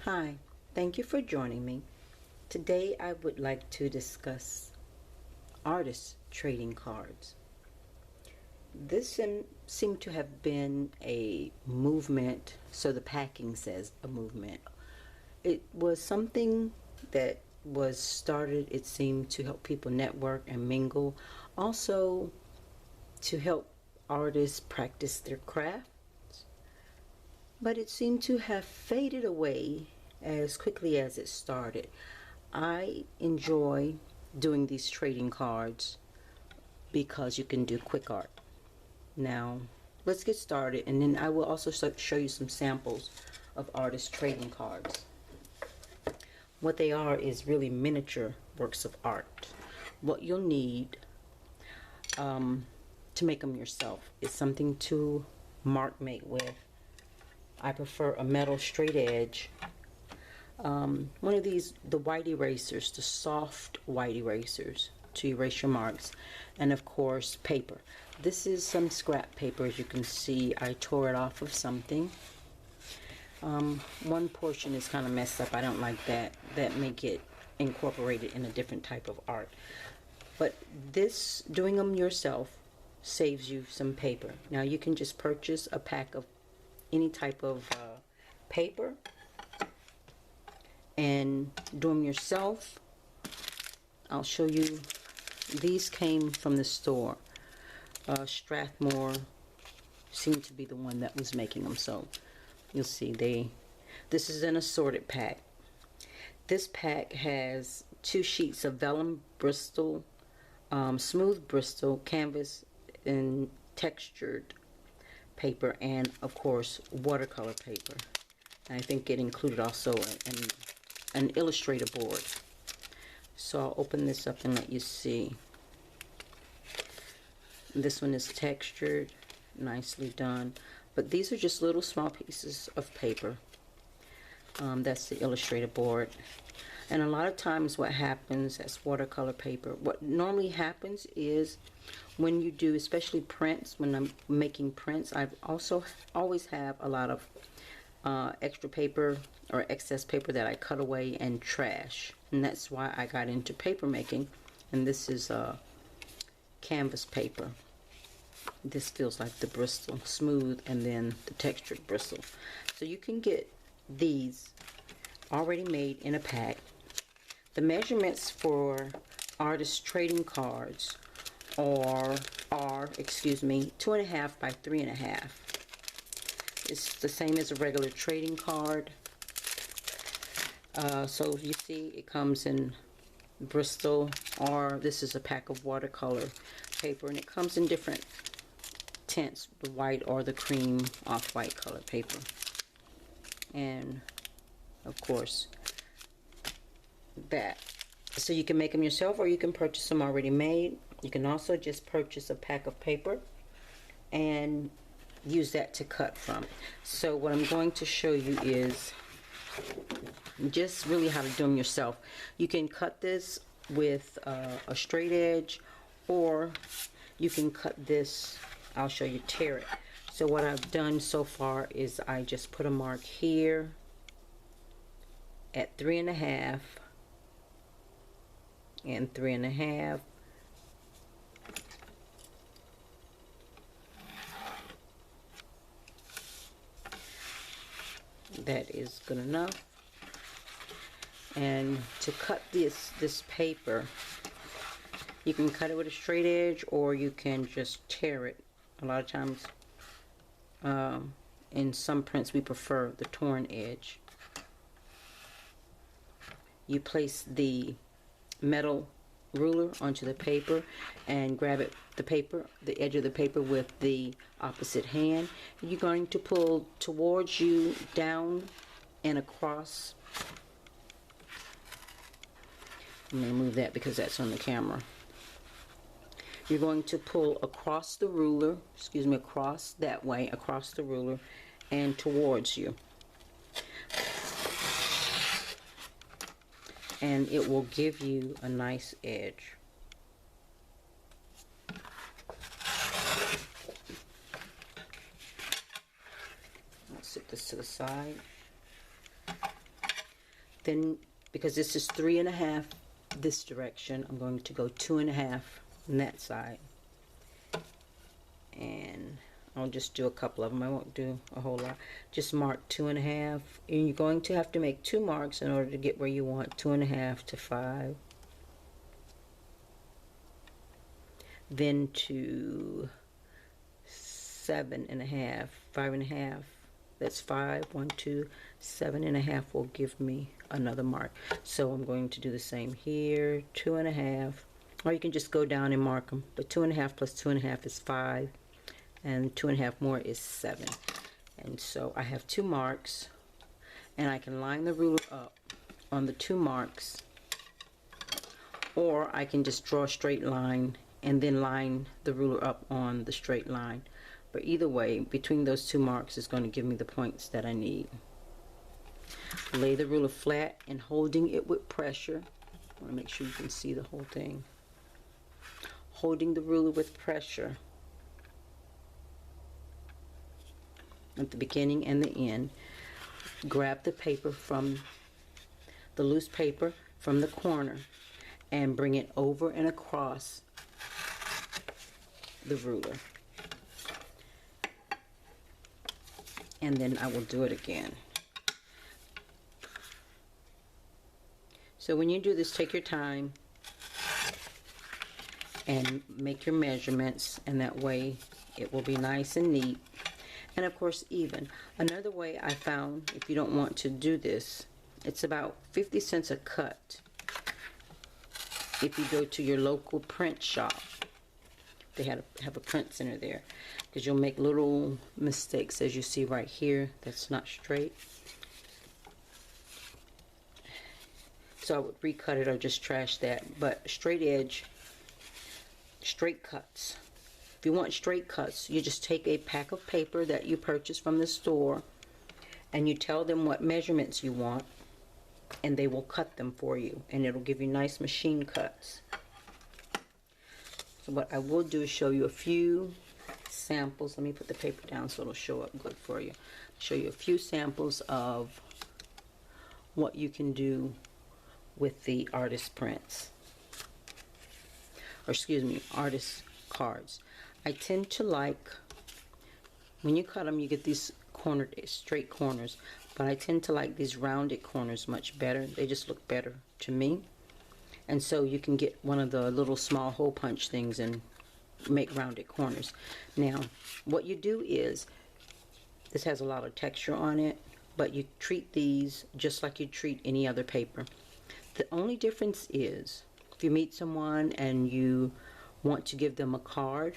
Hi, thank you for joining me. Today I would like to discuss artist trading cards. This seemed to have been a movement, so the packing says a movement. It was something that was started, it seemed, to help people network and mingle, also to help artists practice their craft, but it seemed to have faded away as quickly as it started. I enjoy doing these trading cards because you can do quick art. Now, let's get started, and then I will also show you some samples of artist trading cards. What they are is really miniature works of art. What you'll need to make them yourself is something to mark mate with. I prefer a metal straight edge. One of these, the white erasers, the soft white erasers to erase your marks, and of course paper. This is some scrap paper. As you can see, I tore it off of something. One portion is kind of messed up. I don't like that. That may get incorporated in a different type of art. But this, doing them yourself, saves you some paper. Now you can just purchase a pack of any type of paper and do them yourself. I'll show you. These came from the store. Strathmore seemed to be the one that was making them, so you'll see this is an assorted pack. This pack has 2 sheets of vellum Bristol, smooth Bristol canvas and textured paper, and of course watercolor paper. And I think it included also an illustrator board. So I'll open this up and let you see. This one is textured, nicely done, but these are just little small pieces of paper. That's the illustrator board. And a lot of times what happens, as watercolor paper, what normally happens is when you do, especially prints, when I'm making prints, I also always have a lot of extra paper or excess paper that I cut away and trash. And that's why I got into paper making. And this is canvas paper. This feels like the Bristol smooth, and then the textured Bristol. So you can get these already made in a pack. The measurements for artist trading cards are 2.5 by 3.5. It's the same as a regular trading card. So you see it comes in Bristol, or this is a pack of watercolor paper, and it comes in different tints, the white or the cream off-white color paper. And of course that. So you can make them yourself, or you can purchase them already made. You can also just purchase a pack of paper and use that to cut from. So what I'm going to show you is just really how to do them yourself. You can cut this with a straight edge, or you can cut this, I'll show you, tear it. So what I've done so far is I just put a mark here at 3.5 and 3.5. That is good enough. And to cut this paper, you can cut it with a straight edge, or you can just tear it. A lot of times in some prints we prefer the torn edge. You place the metal ruler onto the paper and grab the edge of the paper with the opposite hand. You're going to pull towards you, down and across. I'm going to move that because that's on the camera. You're going to pull across the ruler, across that way, across the ruler and towards you. And it will give you a nice edge. I'll set this to the side. Then, because this is 3.5 this direction, I'm going to go 2.5 on that side. And I'll just do a couple of them. I won't do a whole lot. Just mark 2.5. And you're going to have to make 2 marks in order to get where you want. 2.5 to 5. Then to 7.5. 5.5. That's 5. 1, 2. 7.5 will give me another mark. So I'm going to do the same here. 2.5. Or you can just go down and mark them. But 2.5 plus 2.5 is 5. And 2.5 more is 7. And so I have 2 marks. And I can line the ruler up on the 2 marks. Or I can just draw a straight line and then line the ruler up on the straight line. But either way, between those 2 marks is going to give me the points that I need. Lay the ruler flat and holding it with pressure. I want to make sure you can see the whole thing. Holding the ruler with pressure at the beginning and the end. Grab the paper from the loose paper from the corner and bring it over and across the ruler. And then I will do it again. So when you do this, take your time and make your measurements, and that way it will be nice and neat. And of course even. Another way I found, if you don't want to do this, it's about 50 cents a cut if you go to your local print shop. They have a print center there, because you'll make little mistakes, as you see right here. That's not straight. So I would recut it or just trash that. But straight edge, straight cuts. If you want straight cuts, you just take a pack of paper that you purchase from the store and you tell them what measurements you want, and they will cut them for you, and it'll give you nice machine cuts. So what I will do is show you a few samples. Let me put the paper down so it'll show up good for you. Show you a few samples of what you can do with the artist prints, or excuse me, artist cards. I tend to like, when you cut them, you get these cornered, straight corners, but I tend to like these rounded corners much better. They just look better to me. And so you can get one of the little small hole punch things and make rounded corners. Now, what you do is, this has a lot of texture on it, but you treat these just like you treat any other paper. The only difference is, if you meet someone and you want to give them a card,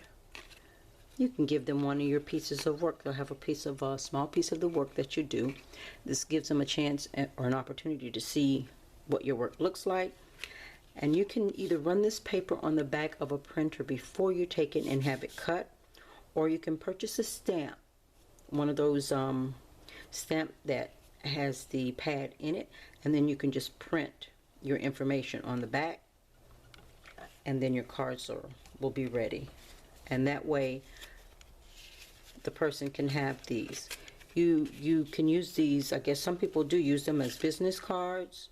you can give them one of your pieces of work. They'll have a small piece of the work that you do. This gives them a chance or an opportunity to see what your work looks like. And you can either run this paper on the back of a printer before you take it and have it cut, or you can purchase a stamp, one of those stamp that has the pad in it, and then you can just print your information on the back, and then your cards will be ready. And that way the person can have these. You can use these, I guess some people do use them as business cards,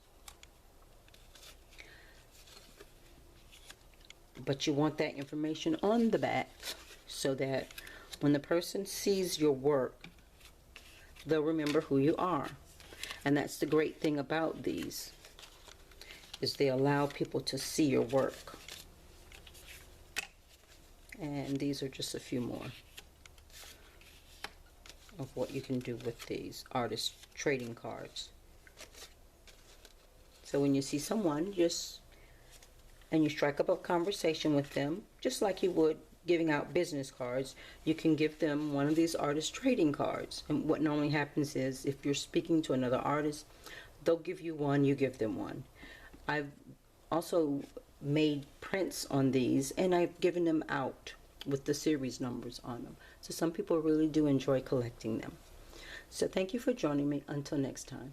but you want that information on the back so that when the person sees your work, they'll remember who you are. And that's the great thing about these, is they allow people to see your work. And these are just a few more of what you can do with these artist trading cards. So when you see someone, and you strike up a conversation with them, just like you would giving out business cards, you can give them one of these artist trading cards. And what normally happens is, if you're speaking to another artist, they'll give you one, you give them one. I've also made prints on these, and I've given them out with the series numbers on them. So some people really do enjoy collecting them. So thank you for joining me. Until next time.